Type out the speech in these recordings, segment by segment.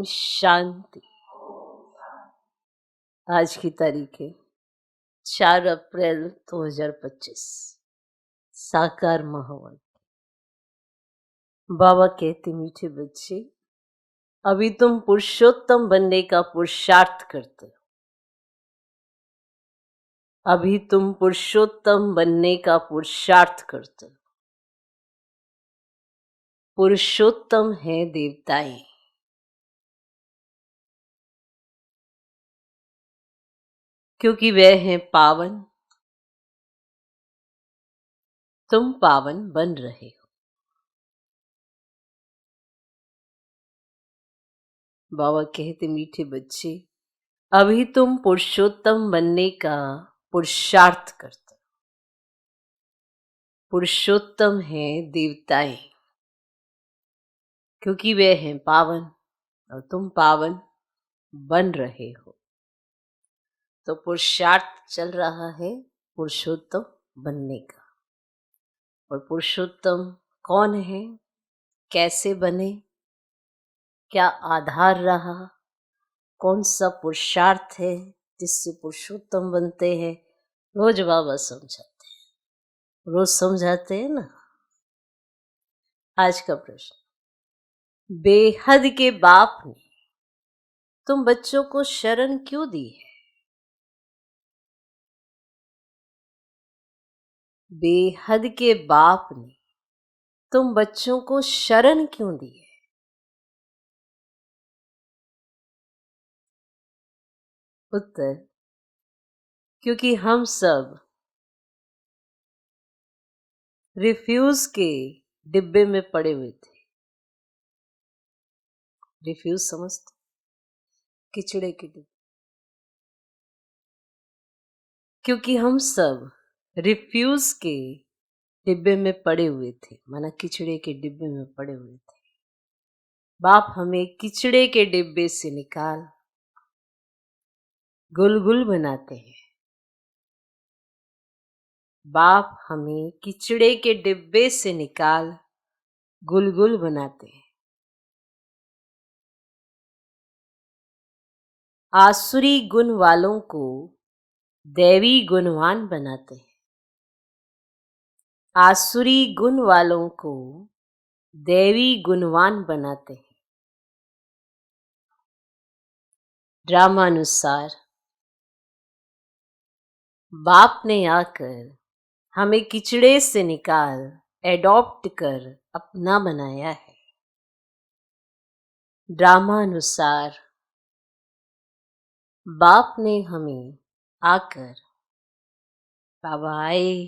शांति। आज की तारीख है 4 अप्रैल 2025। साकार माहौल। बाबा कहते, मीठे बच्चे, अभी तुम पुरुषोत्तम बनने का पुरुषार्थ करते हो। अभी तुम पुरुषोत्तम बनने का पुरुषार्थ करते हो। पुरुषोत्तम है देवताएं, क्योंकि वे हैं पावन। तुम पावन बन रहे हो। बाबा कहते, मीठे बच्चे, अभी तुम पुरुषोत्तम बनने का पुरुषार्थ करते हो। पुरुषोत्तम है देवताएं, क्योंकि वे हैं पावन और तुम पावन बन रहे हो। तो पुरुषार्थ चल रहा है पुरुषोत्तम बनने का। और पुरुषोत्तम कौन है, कैसे बने, क्या आधार रहा, कौन सा पुरुषार्थ है जिससे पुरुषोत्तम बनते हैं, रोज बाबा समझाते हैं। रोज समझाते हैं ना। आज का प्रश्न, बेहद के बाप ने तुम बच्चों को शरण क्यों दी है? बेहद के बाप ने तुम बच्चों को शरण क्यों दी है? उत्तर, क्योंकि हम सब रिफ्यूज के डिब्बे में पड़े हुए थे। रिफ्यूज समझते? किचड़े के डिब्बे। क्योंकि हम सब रिफ्यूज के डिब्बे में पड़े हुए थे, माना किचड़े के डिब्बे में पड़े हुए थे। बाप हमें किचड़े के डिब्बे से निकाल गुलगुल बनाते हैं। बाप हमें किचड़े के डिब्बे से निकाल गुलगुल बनाते हैं। आसुरी गुण वालों को दैवी गुणवान बनाते हैं। आसुरी गुण वालों को दैवी गुणवान बनाते हैं। ड्रामानुसार बाप ने आकर हमें किचड़े से निकाल एडॉप्ट कर अपना बनाया है। ड्रामानुसार बाप ने हमें आकर, बाबा आए,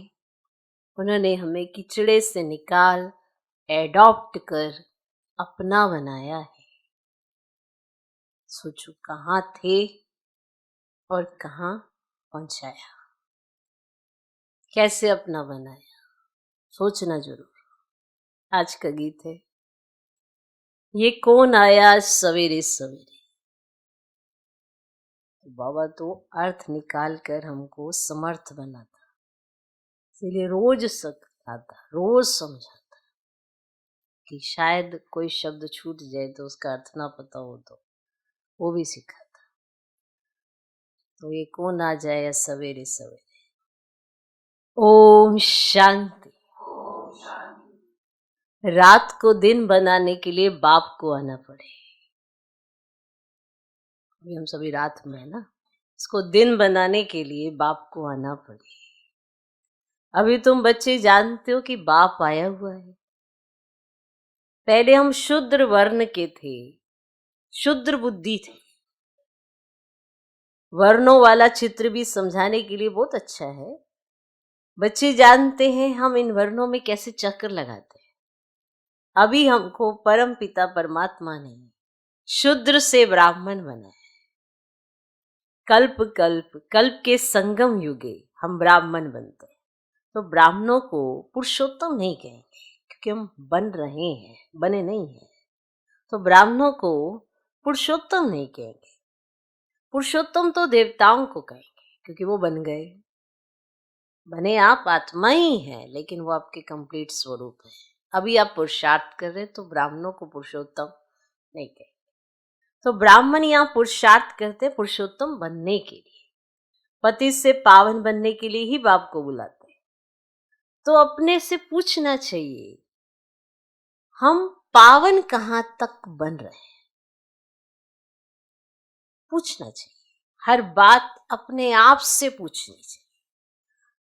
उन्होंने हमें किचड़े से निकाल एडॉप्ट कर अपना बनाया है। सोचो कहाँ थे और कहाँ पहुंचाया, कैसे अपना बनाया, सोचना जरूर। आज का गीत है, ये कौन आया सवेरे सवेरे। बाबा तो अर्थ निकाल कर हमको समर्थ बनाता, इसीलिए रोज सिखाता, रोज समझाता कि शायद कोई शब्द छूट जाए तो उसका अर्थ ना पता हो तो वो भी सिखाता। तो ये कौन आ जाए सवेरे सवेरे। ओम शांति। रात को दिन बनाने के लिए बाप को आना पड़े। अभी हम सभी रात में है ना, इसको दिन बनाने के लिए बाप को आना पड़े। अभी तुम बच्चे जानते हो कि बाप आया हुआ है। पहले हम शूद्र वर्ण के थे, शूद्र बुद्धि थे। वर्णों वाला चित्र भी समझाने के लिए बहुत अच्छा है। बच्चे जानते हैं हम इन वर्णों में कैसे चक्कर लगाते हैं। अभी हमको परम पिता परमात्मा ने शूद्र से ब्राह्मण बनाया। कल्प कल्प कल्प के संगम युगे हम ब्राह्मण बनते हैं। तो ब्राह्मणों को पुरुषोत्तम नहीं कहेंगे, क्योंकि हम बन रहे हैं, बने नहीं हैं। तो ब्राह्मणों को पुरुषोत्तम नहीं कहेंगे। पुरुषोत्तम तो देवताओं को कहेंगे, क्योंकि वो बन गए। बने आप आत्मा ही हैं, लेकिन वो आपके कंप्लीट स्वरूप है। अभी आप पुरुषार्थ कर रहे हैं, तो ब्राह्मणों को पुरुषोत्तम नहीं कहेंगे। तो ब्राह्मण यहाँ पुरुषार्थ करते पुरुषोत्तम बनने के लिए, पति से पावन बनने के लिए ही बाप को बुलाते हैं। तो अपने से पूछना चाहिए, हम पावन कहां तक बन रहे हैं? पूछना चाहिए, हर बात अपने आप से पूछनी चाहिए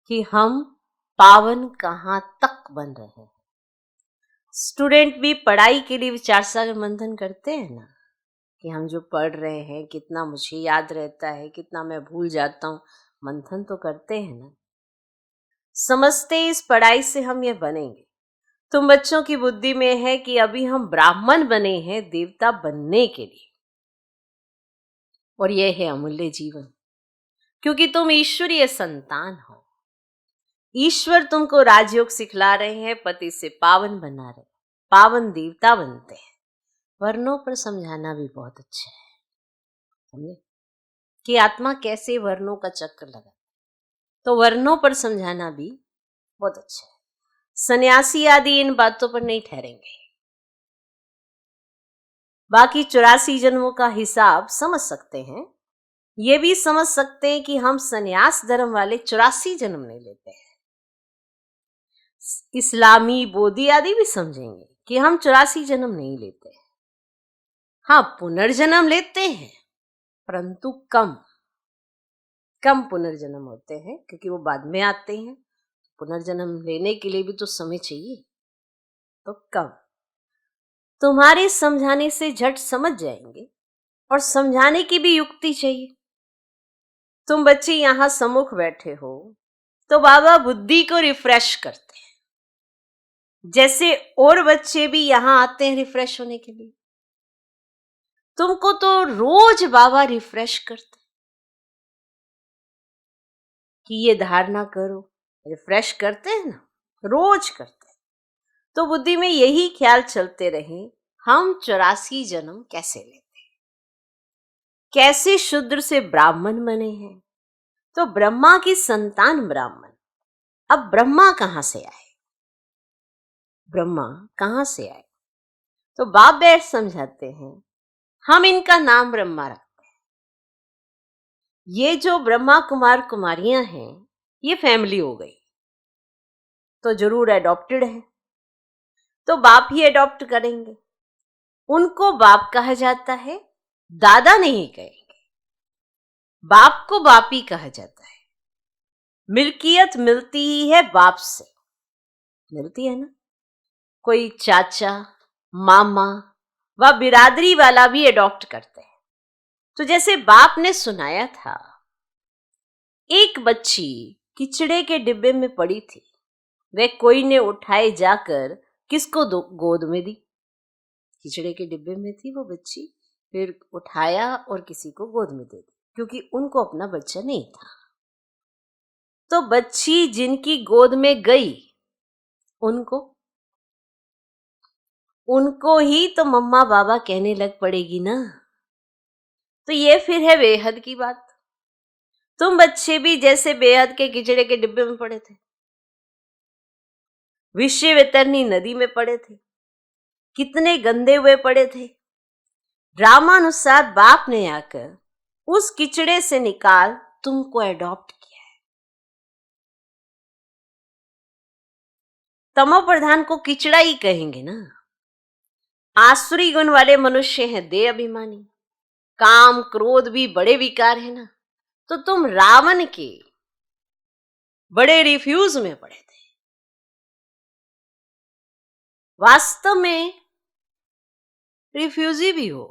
कि हम पावन कहां तक बन रहे हैं। स्टूडेंट भी पढ़ाई के लिए विचार सागर मंथन करते हैं ना, कि हम जो पढ़ रहे हैं कितना मुझे याद रहता है, कितना मैं भूल जाता हूं, मंथन तो करते हैं ना। समझते इस पढ़ाई से हम ये बनेंगे। तुम बच्चों की बुद्धि में है कि अभी हम ब्राह्मण बने हैं देवता बनने के लिए, और यह है अमूल्य जीवन, क्योंकि तुम ईश्वरीय संतान हो। ईश्वर तुमको राजयोग सिखला रहे हैं, पति से पावन बना रहे, पावन देवता बनते हैं। वर्णों पर समझाना भी बहुत अच्छा है, समझे कि आत्मा कैसे वर्णों का चक्र लगा, तो वर्णों पर समझाना भी बहुत अच्छा है। सन्यासी आदि इन बातों पर नहीं ठहरेंगे, बाकी 84 जन्मों का हिसाब समझ सकते हैं। ये भी समझ सकते हैं कि हम सन्यास धर्म वाले 84 जन्म नहीं लेते हैं। इस्लामी बोधी आदि भी समझेंगे कि हम 84 जन्म नहीं लेते हैं। हाँ, पुनर्जन्म लेते हैं, परंतु कम पुनर्जन्म होते हैं, क्योंकि वो बाद में आते हैं। पुनर्जन्म लेने के लिए भी तो समय चाहिए, तो कम। तुम्हारे समझाने से झट समझ जाएंगे, और समझाने की भी युक्ति चाहिए। तुम बच्चे यहां सम्मुख बैठे हो तो बाबा बुद्धि को रिफ्रेश करते हैं, जैसे और बच्चे भी यहां आते हैं रिफ्रेश होने के लिए। तुमको तो रोज बाबा रिफ्रेश करते कि ये धारणा करो, रिफ्रेश करते हैं ना, रोज करते हैं। तो बुद्धि में यही ख्याल चलते रहे, हम 84 जन्म कैसे लेते हैं, कैसे शूद्र से ब्राह्मण बने हैं। तो ब्रह्मा की संतान ब्राह्मण। अब ब्रह्मा कहां से आए, ब्रह्मा कहां से आए? तो बाप बैठ समझाते हैं, हम इनका नाम ब्रह्मा रखते हैं। ये जो ब्रह्मा कुमार कुमारियां हैं, ये फैमिली हो गई, तो जरूर एडॉप्टेड है, तो बाप ही एडॉप्ट करेंगे। उनको बाप कहा जाता है, दादा नहीं कहेंगे, बाप को बाप ही कहा जाता है। मिल्कियत मिलती ही है बाप से, मिलती है ना। कोई चाचा, मामा व बिरादरी वाला भी एडॉप्ट करते हैं। तो जैसे बाप ने सुनाया था, एक बच्ची किचड़े के डिब्बे में पड़ी थी, वह कोई ने उठाए जाकर किसको गोद में दी। किचड़े के डिब्बे में थी वो बच्ची, फिर उठाया और किसी को गोद में दे दी, क्योंकि उनको अपना बच्चा नहीं था। तो बच्ची जिनकी गोद में गई, उनको ही तो मम्मा बाबा कहने लग पड़ेगी ना। तो ये फिर है बेहद की बात। तुम बच्चे भी जैसे बेहद के किचड़े के डिब्बे में पड़े थे, विश्व वितरणी नदी में पड़े थे, कितने गंदे हुए पड़े थे। ड्रामानुसार बाप ने आकर उस किचड़े से निकाल तुमको एडॉप्ट किया है। तमो प्रधान को किचड़ा ही कहेंगे ना। आसुरी गुण वाले मनुष्य हैं देह अभिमानी, काम क्रोध भी बड़े विकार है ना। तो तुम रावण के बड़े रिफ्यूज में पड़े थे। वास्तव में रिफ्यूजी भी हो।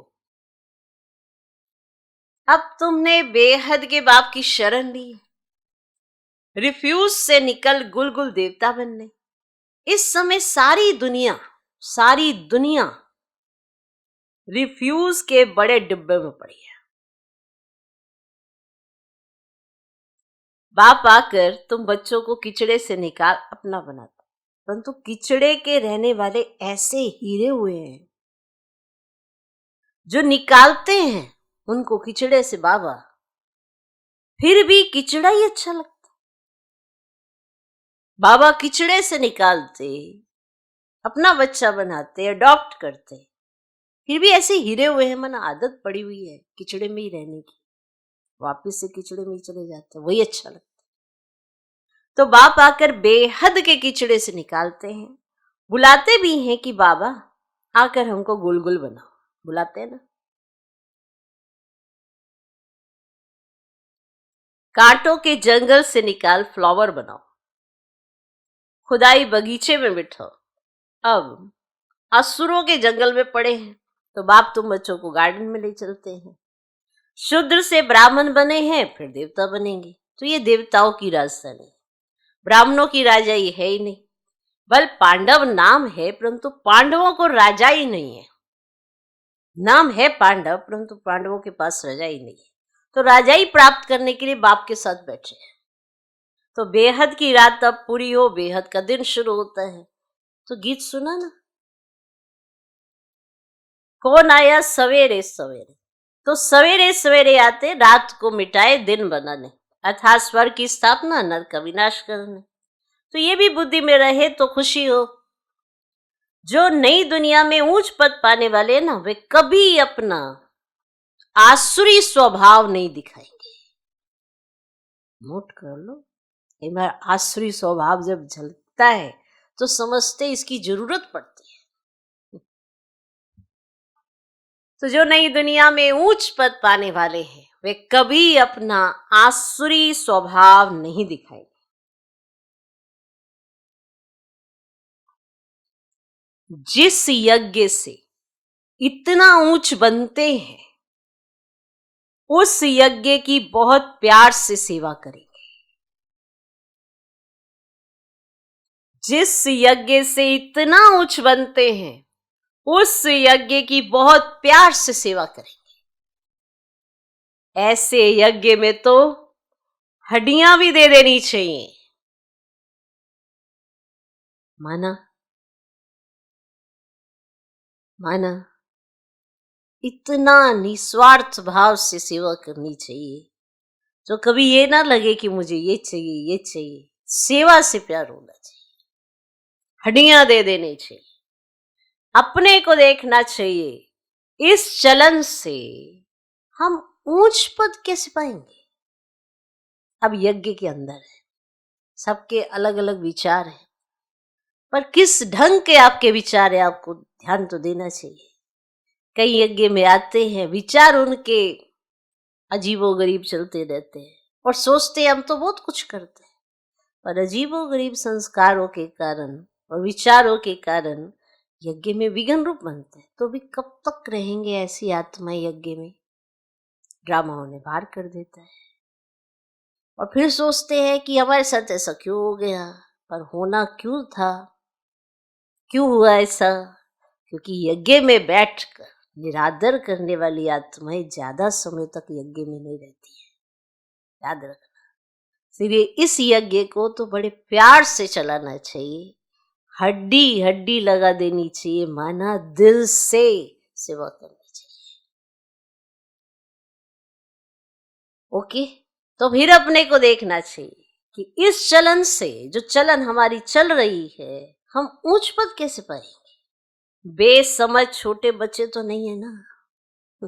अब तुमने बेहद के बाप की शरण ली, रिफ्यूज से निकल गुलगुल देवता बनने। इस समय सारी दुनिया रिफ्यूज के बड़े डिब्बे में पड़ी है। बाप आकर तुम बच्चों को किचड़े से निकाल अपना बनाता, परंतु किचड़े के रहने वाले ऐसे हीरे हुए हैं जो निकालते हैं उनको किचड़े से बाबा, फिर भी किचड़ा ही अच्छा लगता। बाबा किचड़े से निकालते, अपना बच्चा बनाते, अडॉप्ट करते, फिर भी ऐसे हिरे हुए हैं, मन आदत पड़ी हुई है किचड़े में ही रहने की, वापिस से किचड़े में ही चले जाते हैं, वही अच्छा लगता है। तो बाप आकर बेहद के किचड़े से निकालते हैं, बुलाते भी हैं कि बाबा आकर हमको गुलगुल बनाओ, बुलाते हैं ना। कांटों के जंगल से निकाल फ्लावर बनाओ, खुदाई बगीचे में बिठाओ। अब असुरों के जंगल में पड़े हैं तो बाप तुम बच्चों को गार्डन में ले चलते हैं। शूद्र से ब्राह्मण बने हैं फिर देवता बनेंगे, तो ये देवताओं की राजधानी है, ब्राह्मणों की राजाई है ही नहीं। बल पांडव नाम है परंतु पांडवों को राजा ही नहीं है। नाम है पांडव परंतु पांडवों के पास राजाई नहीं है, तो राजाई प्राप्त करने के लिए बाप के साथ बैठे हैं। तो बेहद की रात अब पूरी हो, बेहद का दिन शुरू होता है। तो गीत सुना ना, कौन आया सवेरे सवेरे, तो सवेरे सवेरे आते रात को मिटाए दिन बनाने, अर्थात स्वर्ग की स्थापना नरक का विनाश करने। तो ये भी बुद्धि में रहे तो खुशी हो। जो नई दुनिया में ऊंच पद पाने वाले ना, वे कभी अपना आसुरी स्वभाव नहीं दिखाएंगे। नोट कर लो, एक बार आसुरी स्वभाव जब झलकता है तो समझते इसकी जरूरत पड़ती है। तो जो नई दुनिया में ऊंच पद पाने वाले हैं वे कभी अपना आसुरी स्वभाव नहीं दिखाएंगे। जिस यज्ञ से इतना ऊंच बनते हैं उस यज्ञ की बहुत प्यार से सेवा करेंगे। जिस यज्ञ से इतना ऊंच बनते हैं उस यज्ञ की बहुत प्यार से सेवा करेंगे। ऐसे यज्ञ में तो हड्डियां भी दे देनी चाहिए। माना माना इतना निस्वार्थ भाव से सेवा करनी चाहिए तो कभी ये ना लगे कि मुझे ये चाहिए ये चाहिए। सेवा से प्यार होना चाहिए, हड्डियां दे देनी चाहिए, अपने को देखना चाहिए। इस चलन से हम ऊंच पद कैसे पाएंगे? अब यज्ञ के अंदर है, सबके अलग अलग विचार हैं, पर किस ढंग के आपके विचार है आपको ध्यान तो देना चाहिए। कई यज्ञ में आते हैं विचार उनके अजीबोगरीब चलते रहते हैं और सोचते हैं हम तो बहुत कुछ करते हैं, पर अजीबोगरीब संस्कारों के कारण और विचारों के कारण यज्ञ में विघ्न रूप बनते हैं। तो भी कब तक रहेंगे ऐसी आत्माएं यज्ञ में? ड्रामा उन्हें बाहर कर देता है और फिर सोचते हैं कि हमारे साथ ऐसा क्यों हो गया, पर होना क्यों था, क्यों हुआ ऐसा? क्योंकि यज्ञ में बैठकर निरादर करने वाली आत्माएं ज्यादा समय तक यज्ञ में नहीं रहती है, याद रखना। इसलिए इस यज्ञ को तो बड़े प्यार से चलाना चाहिए, हड्डी हड्डी लगा देनी चाहिए, माना दिल से सेवा करनी चाहिए। ओके, तो फिर अपने को देखना चाहिए कि इस चलन से, जो चलन हमारी चल रही है, हम ऊंच पद कैसे पाएंगे? बेसमझ छोटे बच्चे तो नहीं है ना।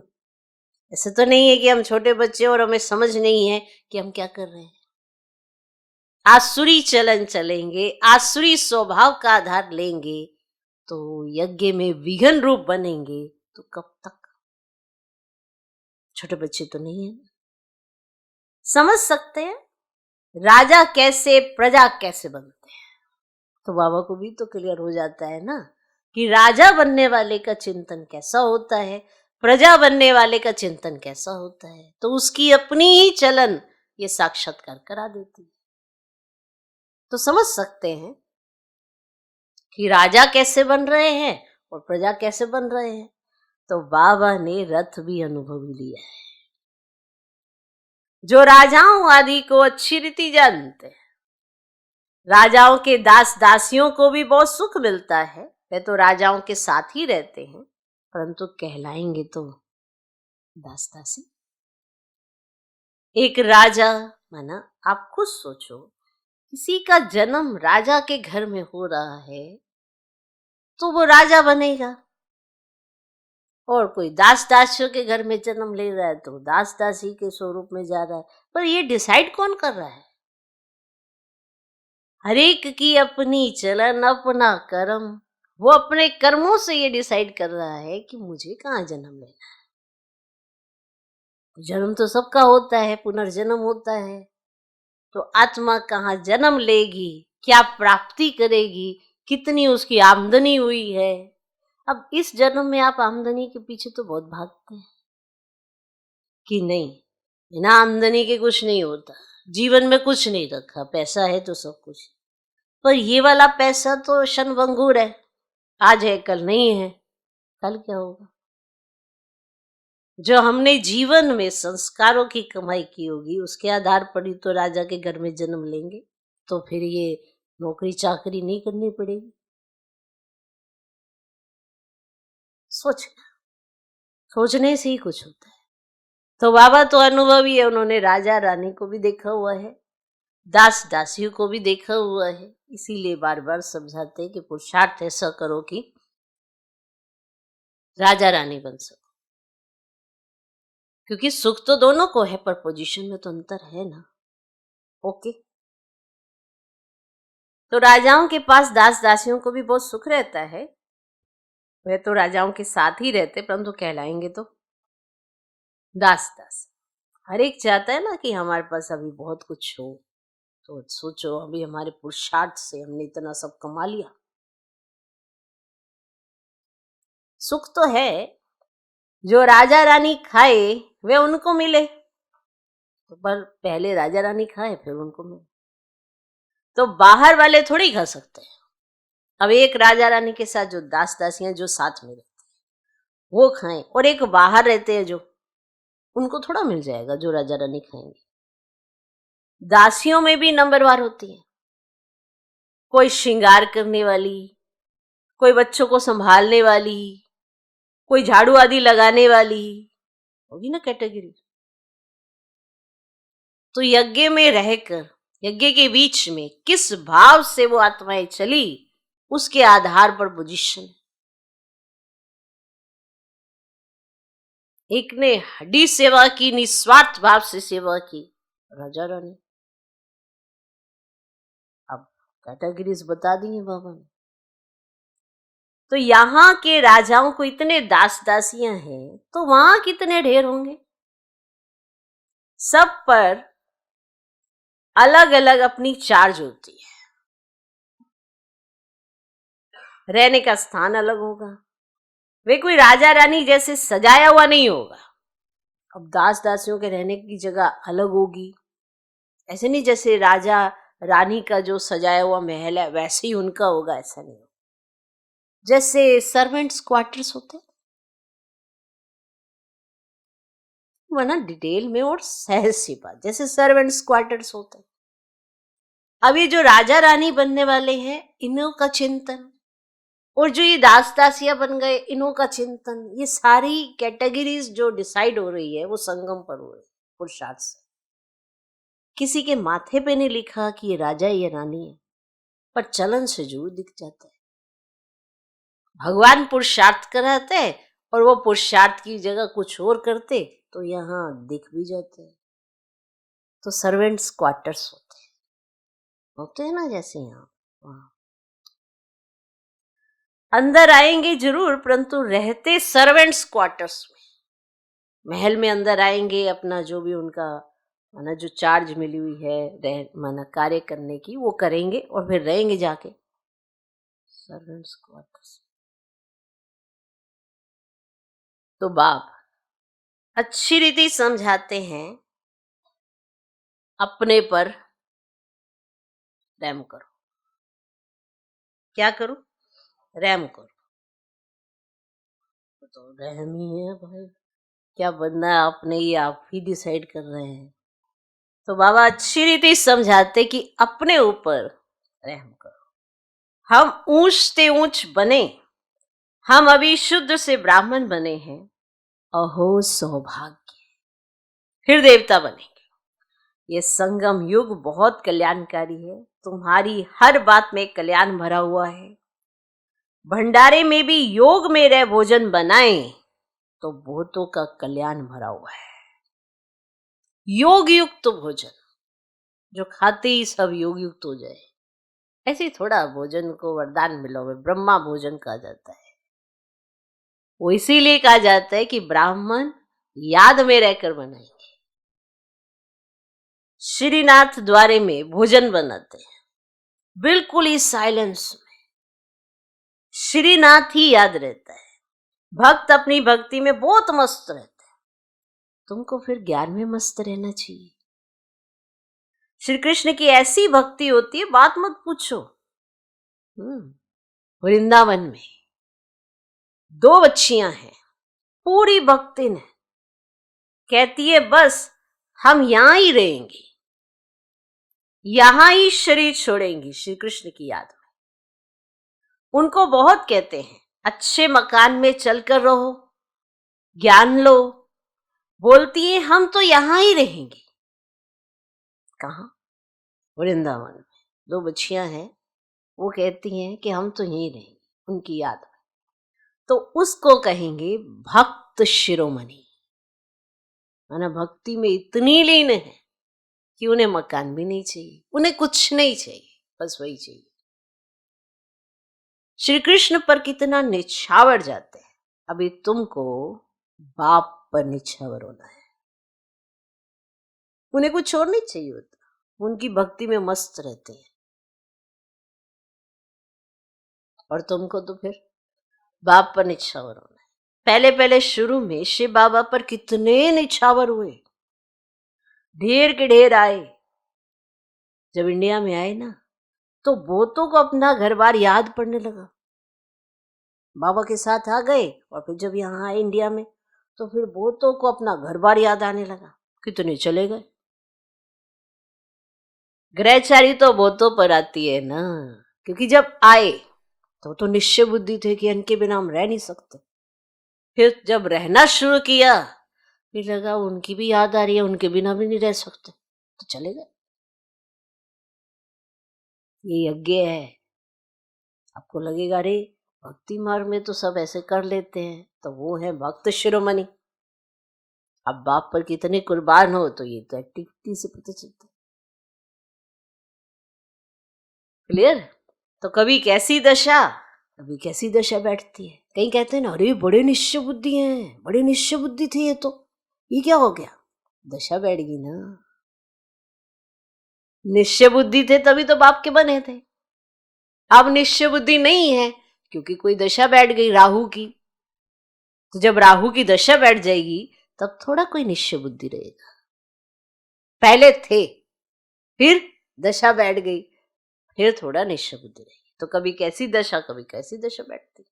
ऐसे तो नहीं है कि हम छोटे बच्चे और हमें समझ नहीं है कि हम क्या कर रहे हैं। आसुरी चलन चलेंगे, आसुरी स्वभाव का आधार लेंगे तो यज्ञ में विघ्न रूप बनेंगे, तो कब तक? छोटे बच्चे तो नहीं है ना, समझ सकते हैं राजा कैसे प्रजा कैसे बनते हैं। तो बाबा को भी तो क्लियर हो जाता है ना कि राजा बनने वाले का चिंतन कैसा होता है, प्रजा बनने वाले का चिंतन कैसा होता है। तो उसकी अपनी ही चलन ये साक्षात्कार करा देती है। तो समझ सकते हैं कि राजा कैसे बन रहे हैं और प्रजा कैसे बन रहे हैं। तो बाबा ने रथ भी अनुभव लिया है। जो राजाओं आदि को अच्छी रीति जानते हैं, राजाओं के दास दासियों को भी बहुत सुख मिलता है, वे तो राजाओं के साथ ही रहते हैं, परंतु कहलाएंगे तो दास दासी। एक राजा, माना आप खुद सोचो, किसी का जन्म राजा के घर में हो रहा है तो वो राजा बनेगा, और कोई दास दासियों के घर में जन्म ले रहा है तो दास दासी के स्वरूप में जा रहा है। पर ये डिसाइड कौन कर रहा है? हर एक की अपनी चलन, अपना कर्म। वो अपने कर्मों से ये डिसाइड कर रहा है कि मुझे कहाँ जन्म लेना है। जन्म तो सबका होता है, पुनर्जन्म होता है। तो आत्मा कहाँ जन्म लेगी, क्या प्राप्ति करेगी, कितनी उसकी आमदनी हुई है। अब इस जन्म में आप आमदनी के पीछे तो बहुत भागते हैं कि नहीं, बिना आमदनी के कुछ नहीं होता, जीवन में कुछ नहीं रखा, पैसा है तो सब कुछ। पर ये वाला पैसा तो क्षणभंगुर है, आज है कल नहीं है। कल क्या होगा? जो हमने जीवन में संस्कारों की कमाई की होगी उसके आधार पर ही तो राजा के घर में जन्म लेंगे। तो फिर ये नौकरी चाकरी नहीं करनी पड़ेगी। सोचने से ही कुछ होता है। तो बाबा तो अनुभवी है, उन्होंने राजा रानी को भी देखा हुआ है, दास दासियों को भी देखा हुआ है। इसीलिए बार बार समझाते हैं कि पुरुषार्थ ऐसा करो कि राजा रानी बन सको। क्योंकि सुख तो दोनों को है पर पोजीशन में तो अंतर है ना। ओके। तो राजाओं के पास दास दासियों को भी बहुत सुख रहता है। वे तो राजाओं के साथ ही रहते, परंतु कहलाएंगे तो दास दास। हर एक चाहता है ना कि हमारे पास अभी बहुत कुछ हो। तो सोचो अभी हमारे पुरुषार्थ से हमने इतना सब कमा लिया। सुख तो है, जो राजा रानी खाए वे उनको मिले, तो पर पहले राजा रानी खाए फिर उनको मिले। तो बाहर वाले थोड़ी खा सकते हैं। अब एक राजा रानी के साथ जो दास दासियां जो साथ में रहते हैं वो खाएं, और एक बाहर रहते हैं जो, उनको थोड़ा मिल जाएगा जो राजा रानी खाएंगे। दासियों में भी नंबरवार होती है, कोई श्रृंगार करने वाली, कोई बच्चों को संभालने वाली, कोई झाड़ू आदि लगाने वाली, होगी ना कैटेगरी। तो यज्ञ में रहकर, यज्ञ के बीच में किस भाव से वो आत्माएं चली, उसके आधार पर पोजीशन। एक ने हड्डी सेवा की, निस्वार्थ भाव से सेवा की, राजा रानी। अब कैटेगरीज बता दी है बाबा ने। तो यहाँ के राजाओं को इतने दास दासियां हैं, तो वहां कितने ढेर होंगे। सब पर अलग अलग अपनी चार्ज होती है। रहने का स्थान अलग होगा, वे कोई राजा रानी जैसे सजाया हुआ नहीं होगा। अब दास दासियों के रहने की जगह अलग होगी। ऐसे नहीं जैसे राजा रानी का जो सजाया हुआ महल है वैसे ही उनका होगा, ऐसा नहीं होगा। जैसे सर्वेंट्स क्वार्टर्स होते हैं, वरना डिटेल में और सहज सी बात, जैसे सर्वेंट्स क्वार्टर्स होते हैं। अब ये जो राजा रानी बनने वाले हैं इन्हों का चिंतन, और जो ये दास दासिया बन गए इन्हों का चिंतन, ये सारी कैटेगरीज जो डिसाइड हो रही है वो संगम पर हो रही है पुरुषार्थ से। किसी के माथे पे नहीं लिखा कि ये राजा है या रानी है, पर चलन से जरूर दिख जाता है। भगवान पुरुषार्थ कराते हैं और वो पुरुषार्थ की जगह कुछ और करते तो यहाँ दिख भी जाते हैं। तो सर्वेंट्स क्वार्टर्स होते हैं ना, जैसे यहाँ अंदर आएंगे जरूर, परंतु रहते सर्वेंट्स क्वार्टर्स में। महल में अंदर आएंगे, अपना जो भी उनका माना जो चार्ज मिली हुई है माना कार्य करने की वो करेंगे और फिर रहेंगे जाके सर्वेंट्स क्वार्टर्स। तो बाप अच्छी रीति समझाते हैं, अपने पर रहम करो। क्या करो? रहम करो। तो रहम ही है भाई, क्या बनना है आपने ये आप ही डिसाइड कर रहे हैं। तो बाबा अच्छी रीति समझाते कि अपने ऊपर रहम करो। हम ऊंच से ऊंच बने, हम अभी शुद्ध से ब्राह्मण बने हैं, अहो सौभाग्य, फिर देवता बनेंगे। ये संगम युग बहुत कल्याणकारी है, तुम्हारी हर बात में कल्याण भरा हुआ है। भंडारे में भी योग में रह भोजन बनाएं, तो बहुतों का कल्याण भरा हुआ है। योग युक्त भोजन, जो खाते ही सब योग युक्त हो जाए, ऐसे ही थोड़ा भोजन को वरदान मिला हुआ, ब्रह्मा भोजन कहा जाता है। वो इसीलिए कहा जाता है कि ब्राह्मण याद में रहकर बनाएंगे। श्रीनाथ द्वारे में भोजन बनाते हैं, बिल्कुल ही साइलेंस में, श्रीनाथ ही याद रहता है। भक्त अपनी भक्ति में बहुत मस्त रहते हैं, तुमको फिर ज्ञान में मस्त रहना चाहिए। श्री कृष्ण की ऐसी भक्ति होती है, बात मत पूछो। वृंदावन में 2 बच्चियां हैं, पूरी भक्ति ने कहती है बस हम यहां ही रहेंगी, यहां ही शरीर छोड़ेंगी श्री कृष्ण की याद में। उनको बहुत कहते हैं अच्छे मकान में चलकर रहो, ज्ञान लो, बोलती है हम तो यहां ही रहेंगे। कहां? वृंदावन में 2 बच्चियां हैं, वो कहती हैं कि हम तो यहीं रहेंगे उनकी याद में। तो उसको कहेंगे भक्त शिरोमणि, माना भक्ति में इतनी लीन है कि उन्हें मकान भी नहीं चाहिए, उन्हें कुछ नहीं चाहिए, बस वही चाहिए। श्री कृष्ण पर कितना निछावर जाते हैं। अभी तुमको बाप पर निछावर होना है, उन्हें कुछ और नहीं चाहिए होता, उनकी भक्ति में मस्त रहते हैं। और तुमको तो फिर बाप पर निछावर होना है। पहले पहले शुरू में शिव बाबा पर कितने निछावर हुए, ढेर के ढेर आए। जब इंडिया में आए ना, तो बहुतों को अपना घर बार याद पड़ने लगा, बाबा के साथ आ गए। और फिर जब यहाँ आए इंडिया में, तो फिर बहुतों को अपना घर बार याद आने लगा, कितने चले गए। ग्रहचारी तो बहुतों पर आती है ना, क्योंकि जब आए तो निश्चय बुद्धि थे कि इनके बिना हम रह नहीं सकते। फिर जब रहना शुरू किया, फिर लगा उनकी भी याद आ रही है, उनके बिना भी नहीं रह सकते, तो चले गए। ये यज्ञ है। आपको लगेगा रे भक्ति मार्ग में तो सब ऐसे कर लेते हैं, तो वो है भक्त शिरोमणि। अब बाप पर कितने कुर्बान हो, तो ये तो एक्टिविटी से पता चलता है। क्लियर? तो कभी कैसी दशा, कभी कैसी दशा बैठती है। कहीं कहते हैं ना, अरे बड़े निश्चय बुद्धि हैं, बड़े निश्चय बुद्धि थे ये तो, ये क्या हो गया? दशा बैठ गई ना। निश्चय बुद्धि थे तभी तो बाप के बने थे। अब निश्चय बुद्धि नहीं है, क्योंकि कोई दशा बैठ गई राहु की। तो जब राहु की दशा बैठ जाएगी, तब थोड़ा कोई निश्चय बुद्धि रहेगा। पहले थे, फिर दशा बैठ गई, फिर थोड़ा निश्चय बुद्धि रहेगी। तो कभी कैसी दशा, कभी कैसी दशा बैठती।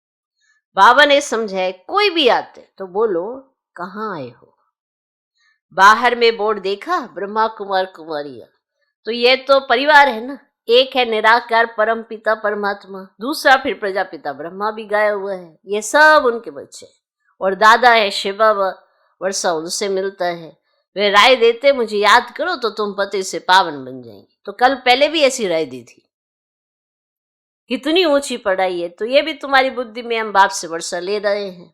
बाबा ने समझाया, कोई भी आते तो बोलो कहाँ आए हो। बाहर में बोर्ड देखा, ब्रह्मा कुमार कुमारियां, तो ये तो परिवार है ना। एक है निराकार परम पिता परमात्मा, दूसरा फिर प्रजापिता ब्रह्मा भी गाया हुआ है, ये सब उनके बच्चे। और दादा है शिव बाबा, वर्षा उनसे मिलता है। वे राय देते, मुझे याद करो तो तुम पति से पावन बन जाएंगे। तो कल पहले भी ऐसी राय दी थी। कितनी ऊंची पढ़ाई है, तो ये भी तुम्हारी बुद्धि में हम बाप से वर्षा ले रहे हैं।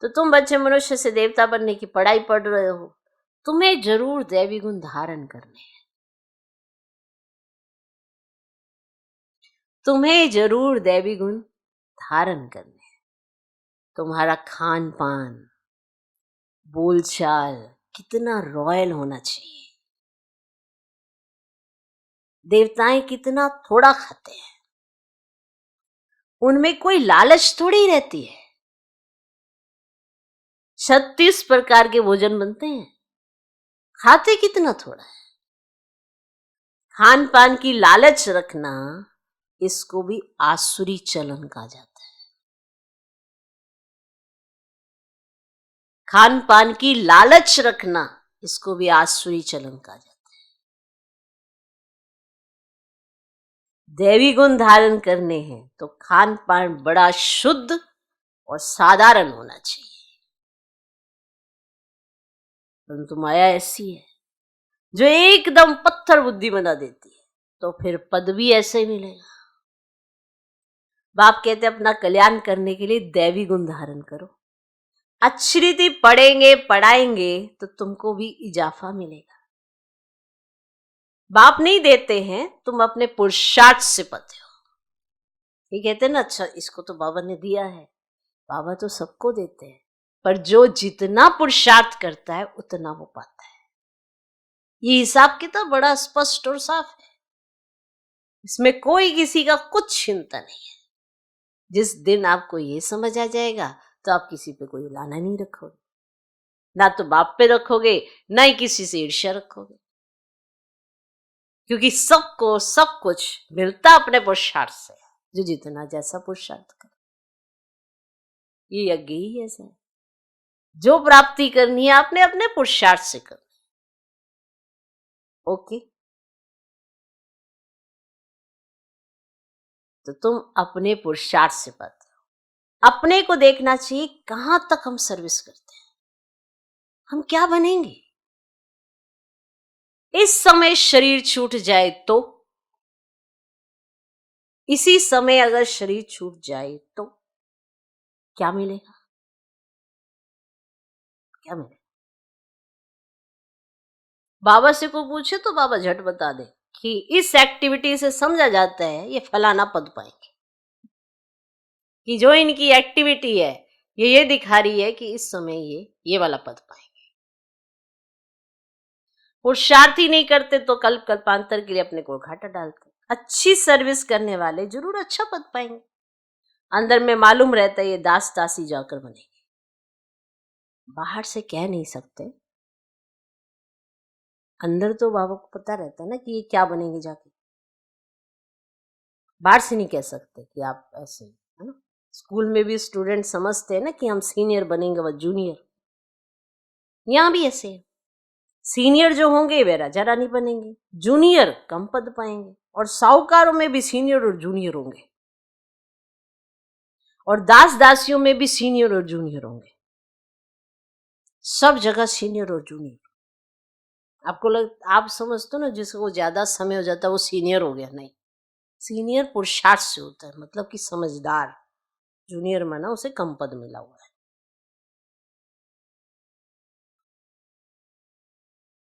तो तुम बच्चे मनुष्य से देवता बनने की पढ़ाई पढ़ रहे हो, तुम्हें जरूर दैवी गुण धारण करने हैं, तुम्हें जरूर दैवी गुण धारण करने हैं। तुम्हारा खान पान, बोलचाल कितना रॉयल होना चाहिए। देवताएं कितना थोड़ा खाते हैं, उनमें कोई लालच थोड़ी रहती है। 36 प्रकार के भोजन बनते हैं, खाते कितना थोड़ा है। खान पान की लालच रखना, इसको भी आसुरी चलन कहा जाता है। खान पान की लालच रखना, इसको भी आसुरी चलन कहा जाता है। दैवी गुण धारण करने हैं तो खान पान बड़ा शुद्ध और साधारण होना चाहिए। परंतु माया ऐसी है जो एकदम पत्थर बुद्धि बना देती है, तो फिर पद भी ऐसे ही मिलेगा। बाप कहते अपना कल्याण करने के लिए दैवी गुण धारण करो। अच्छी रीति पढ़ेंगे पढ़ाएंगे तो तुमको भी इजाफा मिलेगा। बाप नहीं देते हैं, तुम अपने पुरुषार्थ से पाते हो। ये कहते हैं ना, अच्छा इसको तो बाबा ने दिया है। बाबा तो सबको देते हैं, पर जो जितना पुरुषार्थ करता है उतना वो पाता है। ये हिसाब किताब बड़ा स्पष्ट और साफ है, इसमें कोई किसी का कुछ चिंता नहीं है। जिस दिन आपको ये समझ आ जाएगा तो आप किसी पे कोई लाना नहीं रखोगे, ना तो बाप पे रखोगे, ना ही किसी से ईर्ष्या रखोगे, क्योंकि सबको सब कुछ मिलता अपने पुरुषार्थ से, जो जितना जैसा पुरुषार्थ करे। ये यज्ञ ही ऐसा है, जो प्राप्ति करनी है आपने अपने पुरुषार्थ से करनी। ओके, तो तुम अपने पुरुषार्थ से पाते हो। अपने को देखना चाहिए कहां तक हम सर्विस करते हैं, हम क्या बनेंगे। इस समय शरीर छूट जाए तो, इसी समय अगर शरीर छूट जाए तो क्या मिलेगा? क्या मिलेगा? बाबा से को पूछे तो बाबा झट बता दे कि इस एक्टिविटी से समझा जाता है ये फलाना पद पाएंगे, कि जो इनकी एक्टिविटी है ये दिखा रही है कि इस समय ये वाला पद पाएंगे। पुरुषार्थ ही नहीं करते तो कल्प कल्पांतर के लिए अपने को घाटा डालते। अच्छी सर्विस करने वाले जरूर अच्छा पद पाएंगे, अंदर में मालूम रहता है ये दास दासी जाकर बनेंगे, बाहर से कह नहीं सकते, अंदर तो बाबा को पता रहता है ना कि ये क्या बनेंगे जाके। बाहर से नहीं कह सकते कि आप ऐसे, है ना। स्कूल में भी स्टूडेंट समझते हैं ना कि हम सीनियर बनेंगे व जूनियर, यहां भी ऐसे है। सीनियर जो होंगे वे राजा रानी बनेंगे, जूनियर कम पद पाएंगे, और साहूकारों में भी सीनियर और जूनियर होंगे, और दास दासियों में भी सीनियर और जूनियर होंगे। सब जगह सीनियर और जूनियर। आप समझते हो ना, जिसको ज्यादा समय हो जाता है वो सीनियर हो गया, नहीं। सीनियर पुरुषार्थ से होता है, मतलब कि समझदार। जूनियर माना उसे कम पद मिला हुआ है।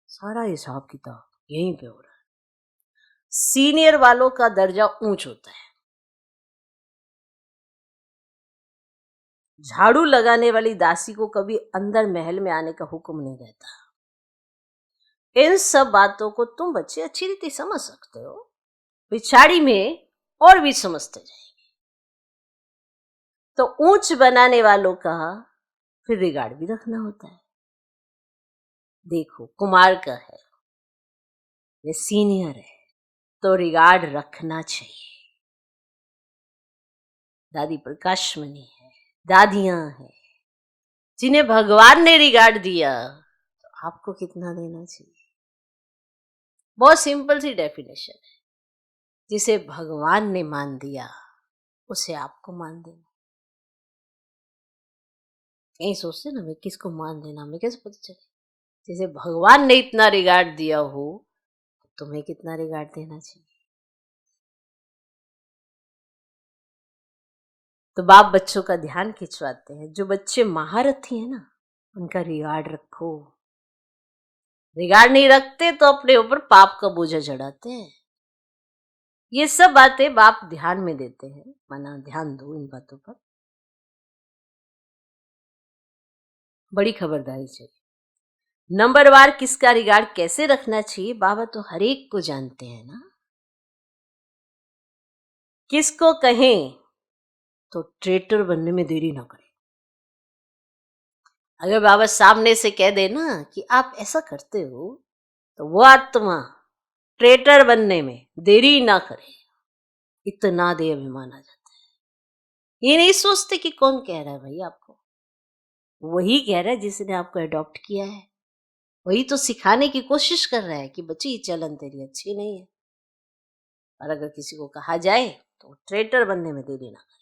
सारा हिसाब किताब यहीं पे हो रहा है। सीनियर वालों का दर्जा ऊंच होता है। झाड़ू लगाने वाली दासी को कभी अंदर महल में आने का हुक्म नहीं रहता। इन सब बातों को तुम बच्चे अच्छी रीति समझ सकते हो, पिछाड़ी में और भी समझते जाएंगे। तो ऊंच बनाने वालों का फिर रिगार्ड भी रखना होता है। देखो, कुमार का है, वे सीनियर है तो रिगार्ड रखना चाहिए। दादी प्रकाशमणि है, दादियां हैं, जिन्हें भगवान ने रिगार्ड दिया, तो आपको कितना देना चाहिए। बहुत सिंपल सी डेफिनेशन है, जिसे भगवान ने मान दिया उसे आपको मान देना। कहीं सोचते ना, मैं किसको मान देना, हमें कैसे पता चले। जिसे भगवान ने इतना रिगार्ड दिया हो, तुम्हें कितना रिगार्ड देना चाहिए। तो बाप बच्चों का ध्यान खिंचवाते हैं। जो बच्चे महारथी है ना, उनका रिगार्ड रखो। रिगार्ड नहीं रखते तो अपने ऊपर पाप का बोझा चढ़ाते हैं। ये सब बातें बाप ध्यान में देते हैं, माना ध्यान दो इन बातों पर। बड़ी खबरदारी चाहिए। नंबरवार किसका रिगार्ड कैसे रखना चाहिए, बाबा तो हर एक को जानते हैं ना। किसको कहें तो ट्रेटर बनने में देरी ना करें। अगर बाबा सामने से कह देना कि आप ऐसा करते हो, तो वो आत्मा ट्रेटर बनने में देरी ना करे। इतना दे अभिमान आ जाता है। ये नहीं सोचते कि कौन कह रहा है भाई आपको, वही कह रहा है जिसने आपको अडॉप्ट किया है। वही तो सिखाने की कोशिश कर रहा है कि बच्ची ये चलन तेरी अच्छी नहीं है। और अगर किसी को कहा जाए तो ट्रेटर बनने में देरी ना करे।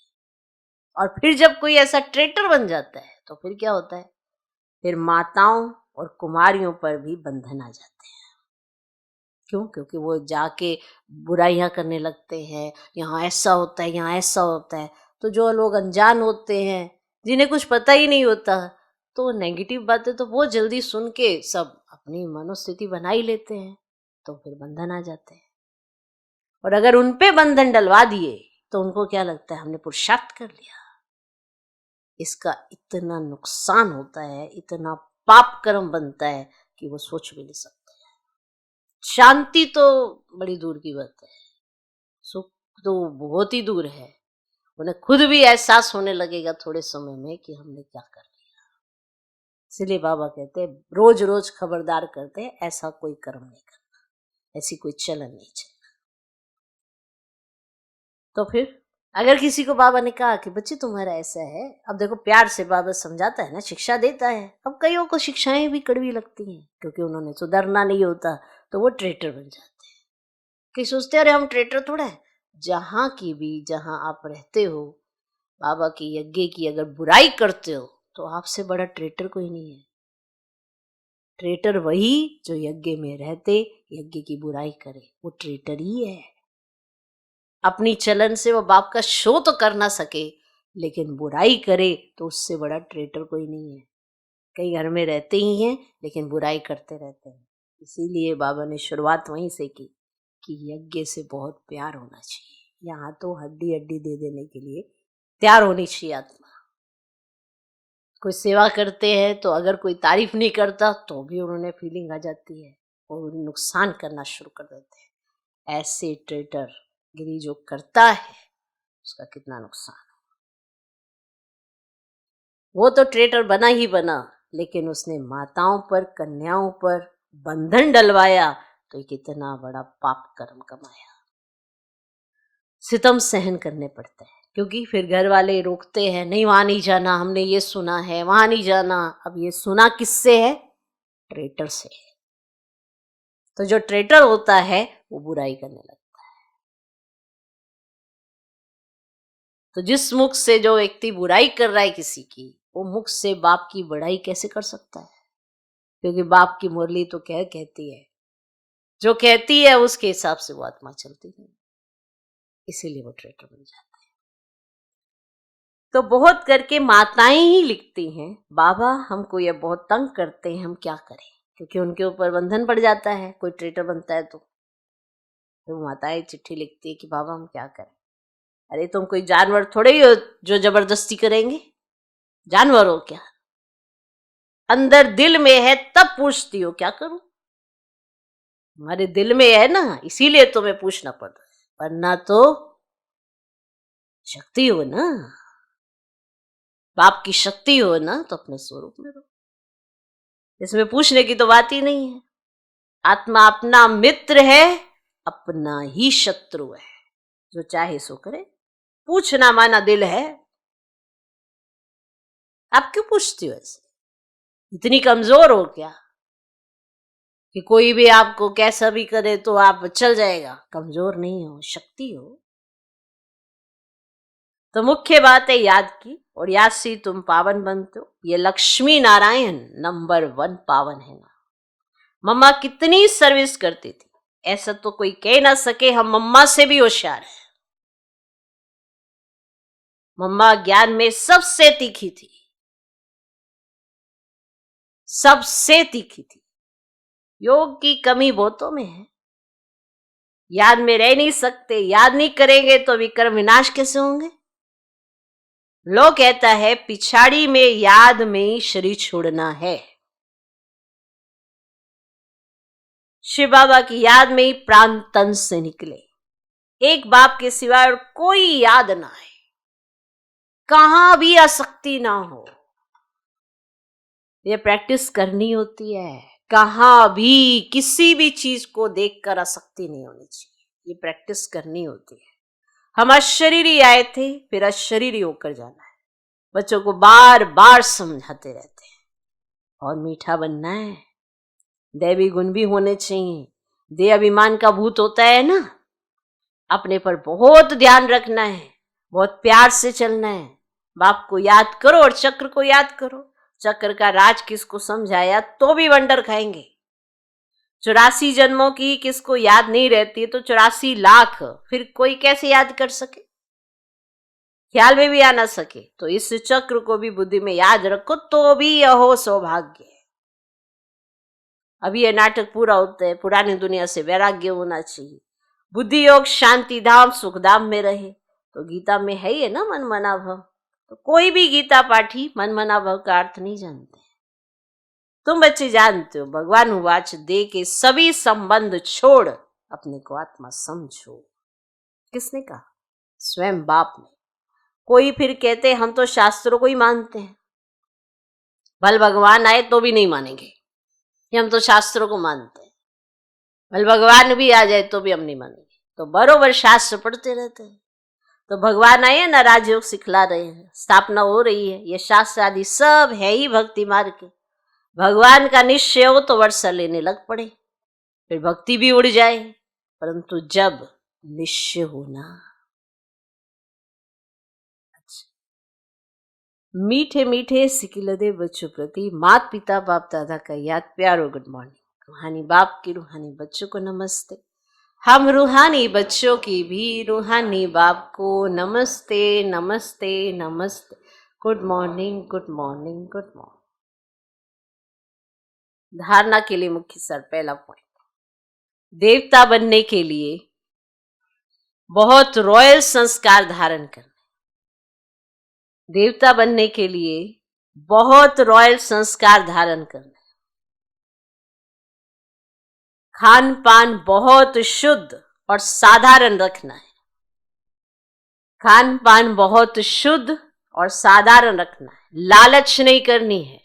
और फिर जब कोई ऐसा ट्रेटर बन जाता है तो फिर क्या होता है, फिर माताओं और कुमारियों पर भी बंधन आ जाते हैं। क्यों? क्योंकि वो जाके बुराइयां करने लगते हैं, यहाँ ऐसा होता है, यहाँ ऐसा होता है। तो जो लोग अनजान होते हैं, जिन्हें कुछ पता ही नहीं होता, तो नेगेटिव बातें तो बहुत जल्दी सुन के सब अपनी मनोस्थिति बना ही लेते हैं, तो फिर बंधन आ जाते हैं। और अगर उन पे बंधन डलवा दिए तो उनको क्या लगता है हमने पुरुषार्थ कर लिया। इसका इतना नुकसान होता है, इतना पाप कर्म बनता है कि वो सोच भी नहीं सकते। शांति तो बड़ी दूर की बात है, सुख तो बहुत ही दूर है। उन्हें खुद भी एहसास होने लगेगा थोड़े समय में कि हमने क्या कर लिया। इसलिए बाबा कहते हैं रोज रोज खबरदार करते हैं, ऐसा कोई कर्म नहीं करना, ऐसी कोई चलन नहीं चलना। तो फिर अगर किसी को बाबा ने कहा कि बच्चे तुम्हारा ऐसा है, अब देखो प्यार से बाबा समझाता है ना, शिक्षा देता है। अब कईयों को शिक्षाएं भी कड़वी लगती हैं क्योंकि उन्होंने सुधरना नहीं होता, तो वो ट्रेटर बन जाते हैं। कि सोचते अरे हम ट्रेटर थोड़ा है। जहां की भी, जहां आप रहते हो, बाबा की यज्ञ की अगर बुराई करते हो तो आपसे बड़ा ट्रेटर कोई नहीं है। ट्रेटर वही जो यज्ञ में रहते यज्ञ की बुराई करे, वो ट्रेटर ही है। अपनी चलन से वो बाप का शो तो कर ना सके, लेकिन बुराई करे तो उससे बड़ा ट्रेटर कोई नहीं है। कई घर में रहते ही हैं लेकिन बुराई करते रहते हैं। इसीलिए बाबा ने शुरुआत वहीं से की कि यज्ञ से बहुत प्यार होना चाहिए। यहाँ तो हड्डी हड्डी दे देने के लिए तैयार होनी चाहिए आत्मा। कोई सेवा करते हैं तो अगर कोई तारीफ नहीं करता तो भी उन्होंने फीलिंग आ जाती है और नुकसान करना शुरू कर देते हैं। ऐसे ट्रेटर गिरी जो करता है उसका कितना नुकसान है। वो तो ट्रेटर बना ही बना, लेकिन उसने माताओं पर, कन्याओं पर बंधन डलवाया तो ये कितना बड़ा पाप कर्म कमाया। सितम सहन करने पड़ते हैं क्योंकि फिर घर वाले रोकते हैं, नहीं वहां नहीं जाना, हमने ये सुना है, वहां नहीं जाना। अब ये सुना किससे है? ट्रेटर से। तो जो ट्रेटर होता है वो बुराई करने लगता है। तो जिस मुख से जो व्यक्ति बुराई कर रहा है किसी की, वो मुख से बाप की बड़ाई कैसे कर सकता है? क्योंकि बाप की मुरली तो क्या कहती है, जो कहती है उसके हिसाब से वो आत्मा चलती है। इसीलिए वो ट्रेटर बन जाता है। तो बहुत करके माताएं ही लिखती हैं, बाबा हमको ये बहुत तंग करते हैं, हम क्या करें? क्योंकि उनके ऊपर बंधन पड़ जाता है, कोई ट्रेटर बनता है तो माताएं चिट्ठी लिखती है कि बाबा हम क्या करें। अरे तुम कोई जानवर थोड़े ही हो जो जबरदस्ती करेंगे, जानवर हो क्या? अंदर दिल में है तब पूछती हो क्या करूं। हमारे दिल में है ना, इसीलिए तुम्हें पूछना पड़ रहा है, वरना तो शक्ति हो ना, बाप की शक्ति हो ना, तो अपने स्वरूप में रहो। इसमें पूछने की तो बात ही नहीं है। आत्मा अपना मित्र है, अपना ही शत्रु है, जो चाहे सो करे। पूछना माना दिल है। आप क्यों पूछती हो ऐसे? इतनी कमजोर हो क्या कि कोई भी आपको कैसा भी करे तो आप चल जाएगा? कमजोर नहीं हो, शक्ति हो। तो मुख्य बात है याद की, और याद से तुम पावन बनते हो। ये लक्ष्मी नारायण नंबर 1 पावन है ना। मम्मा कितनी सर्विस करती थी, ऐसा तो कोई कह ना सके हम मम्मा से भी होशियार है। मम्मा ज्ञान में सबसे तीखी थी, सबसे तीखी थी। योग की कमी बहुतों में है। याद में रह नहीं सकते, याद नहीं करेंगे तो विक्रम विनाश कैसे होंगे? लोग कहता है पिछाड़ी में याद में शरीर छोड़ना है। शिव बाबा की याद में ही प्राण तन से निकले। एक बाप के सिवाय और कोई याद ना है, कहां भी आसक्ति ना हो। ये प्रैक्टिस करनी होती है। कहां भी किसी भी चीज को देखकर आसक्ति नहीं होनी चाहिए, ये प्रैक्टिस करनी होती है। हम अशरीरी आए थे, फिर अशरीरी होकर जाना है। बच्चों को बार बार समझाते रहते हैं। और मीठा बनना है, दैवी गुण भी होने चाहिए। देह अभिमान का भूत होता है ना, अपने पर बहुत ध्यान रखना है, बहुत प्यार से चलना है। बाप को याद करो और चक्र को याद करो। चक्र का राज किसको समझाया तो भी वंडर खाएंगे। 84 जन्मों की किसको याद नहीं रहती तो 84 लाख, फिर कोई कैसे याद कर सके? ख्याल में भी आ ना सके, तो इस चक्र को भी बुद्धि में याद रखो, तो भी यह हो सौभाग्य है। अभी ये नाटक पूरा होता है, पुरानी दुनिया से वैराग्य होना चाहिए, बुद्धि योग शांति धाम सुख धाम में रहे। तो गीता में है ही है ना मन मना भव। तो कोई भी गीता पाठी मन मना भव का अर्थ नहीं जानते। तुम बच्चे जानते हो, भगवान उवाच दे के सभी संबंध छोड़ अपने को आत्मा समझो। किसने कहा? स्वयं बाप ने। कोई फिर कहते हम तो शास्त्रों को ही मानते हैं, भल भगवान आए तो भी नहीं मानेंगे कि हम तो शास्त्रों को मानते हैं, भल भगवान भी आ जाए तो भी हम नहीं मानेंगे। तो बरोबर शास्त्र पढ़ते रहते हैं। तो भगवान आए ना, राजयोग सिखला रहे हैं, स्थापना हो रही है, ये शास्त्र आदि सब है ही भक्ति मार्ग के। भगवान का निश्चय हो तो वर्षा लेने लग पड़े, फिर भक्ति भी उड़ जाए। परंतु जब निश्चय होना। मीठे मीठे सिकिलदे बच्चों प्रति मात पिता बाप दादा का याद प्यारो गुड मॉर्निंग। रूहानी बाप की रूहानी बच्चों को नमस्ते। हम रूहानी बच्चों की भी रूहानी बाप को नमस्ते नमस्ते नमस्ते। Good morning good morning good morning. धारणा के लिए मुख्य सर पहला पॉइंट, देवता बनने के लिए बहुत रॉयल संस्कार धारण करना। देवता बनने के लिए बहुत रॉयल संस्कार धारण करना। खान पान बहुत शुद्ध और साधारण रखना है। खान पान बहुत शुद्ध और साधारण रखना है, लालच नहीं करनी है।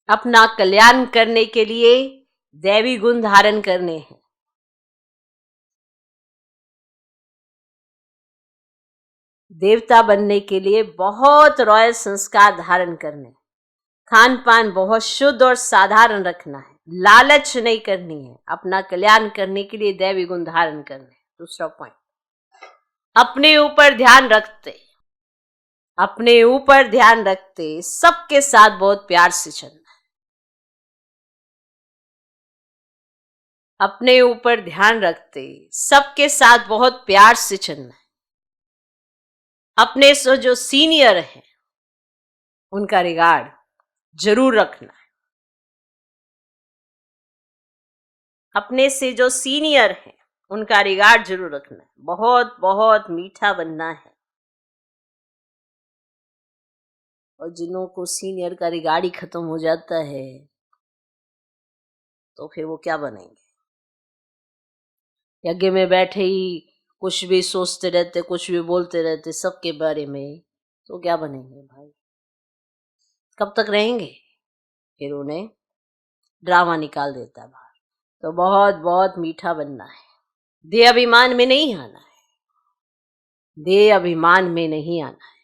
अपना कल्याण करने के लिए दैवी गुण धारण करने हैं। देवता बनने के लिए बहुत रॉयल संस्कार धारण करने, खान पान बहुत शुद्ध और साधारण रखना है, लालच नहीं करनी है, अपना कल्याण करने के लिए दैवी गुण धारण करने। दूसरा पॉइंट, अपने ऊपर ध्यान रखते, अपने ऊपर ध्यान रखते सबके साथ बहुत प्यार से चलना। अपने ऊपर ध्यान रखते सबके साथ बहुत प्यार से चलना है। अपने से जो सीनियर हैं उनका रिगार्ड जरूर रखना है। अपने से जो सीनियर हैं उनका रिगार्ड जरूर रखना है। बहुत बहुत मीठा बनना है। और जिन्हों को सीनियर का रिगार्ड ही खत्म हो जाता है तो फिर वो क्या बनेंगे? यज्ञ में बैठे ही कुछ भी सोचते रहते, कुछ भी बोलते रहते सबके बारे में, तो क्या बनेंगे भाई? कब तक रहेंगे? फिर उन्हें ड्रामा निकाल देता है बाहर। तो बहुत बहुत मीठा बनना है। देह अभिमान में नहीं आना है। देह अभिमान में नहीं आना है।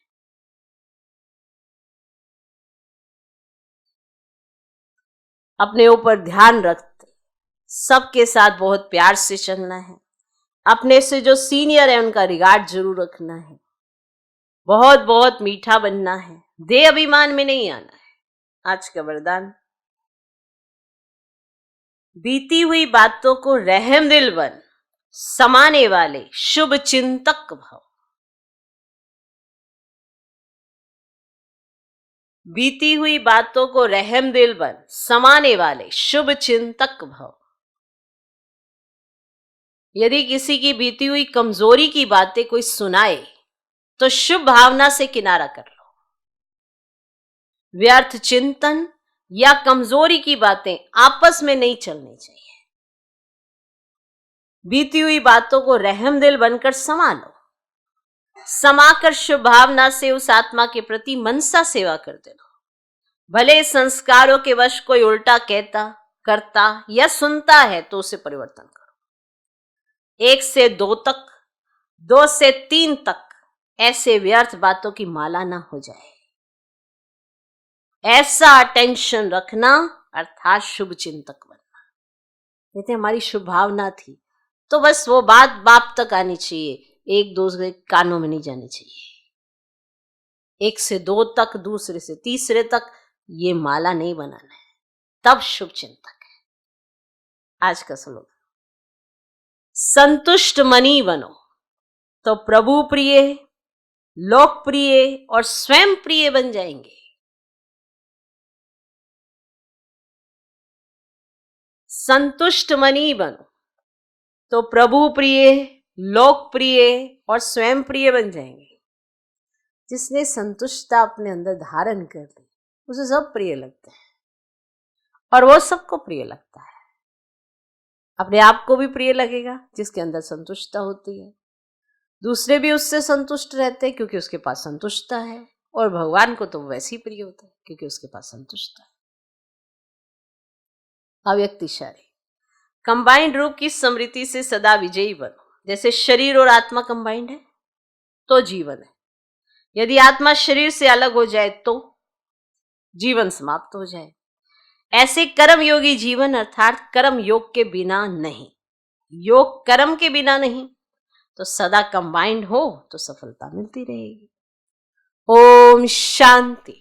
अपने ऊपर ध्यान रखते सबके साथ बहुत प्यार से चलना है। अपने से जो सीनियर है उनका रिगार्ड जरूर रखना है। बहुत बहुत मीठा बनना है। देह अभिमान में नहीं आना है। आज का वरदान, बीती हुई बातों को रहम दिल बन समाने वाले शुभ चिंतक भव। बीती हुई बातों को रहम दिल बन समाने वाले शुभ चिंतक भव। यदि किसी की बीती हुई कमजोरी की बातें कोई सुनाए तो शुभ भावना से किनारा कर लो। व्यर्थ चिंतन या कमजोरी की बातें आपस में नहीं चलनी चाहिए। बीती हुई बातों को रहम दिल बनकर समा लो। समाकर शुभ भावना से उस आत्मा के प्रति मनसा सेवा करते रहो। भले संस्कारों के वश कोई उल्टा कहता, करता या सुनता है तो उसे परिवर्तन करो। 1 से 2 तक, 2 से 3 तक ऐसे व्यर्थ बातों की माला ना हो जाए। ऐसा अटेंशन रखना अर्थात शुभ चिंतक बनना। कहते हमारी शुभ भावना थी तो बस वो बात बाप तक आनी चाहिए, एक दूसरे कानों में नहीं जानी चाहिए। 1 से 2 तक, दूसरे से तीसरे तक ये माला नहीं बनाना है, तब शुभ चिंतक है। आज का स्लोगन, संतुष्ट मनी बनो तो प्रभु प्रिय, लोकप्रिय और स्वयं प्रिय बन जाएंगे। संतुष्ट मनी बनो तो प्रभु प्रिय, लोकप्रिय और स्वयं प्रिय बन जाएंगे। जिसने संतुष्टता अपने अंदर धारण कर ली उसे सब प्रिय लगते हैं और वो सबको प्रिय लगता है। अपने आप को भी प्रिय लगेगा जिसके अंदर संतुष्टता होती है, दूसरे भी उससे संतुष्ट रहते हैं क्योंकि उसके पास संतुष्टता है, और भगवान को तो वैसे ही प्रिय होता है क्योंकि उसके पास संतुष्टता है। अव्यक्तिशाली कंबाइंड रूप की स्मृति से सदा विजयी बनो। जैसे शरीर और आत्मा कंबाइंड है तो जीवन है, यदि आत्मा शरीर से अलग हो जाए तो जीवन समाप्त हो जाए। ऐसे कर्म योगी जीवन अर्थात कर्म योग के बिना नहीं, योग कर्म के बिना नहीं, तो सदा कंबाइंड हो तो सफलता मिलती रहेगी। ओम शांति।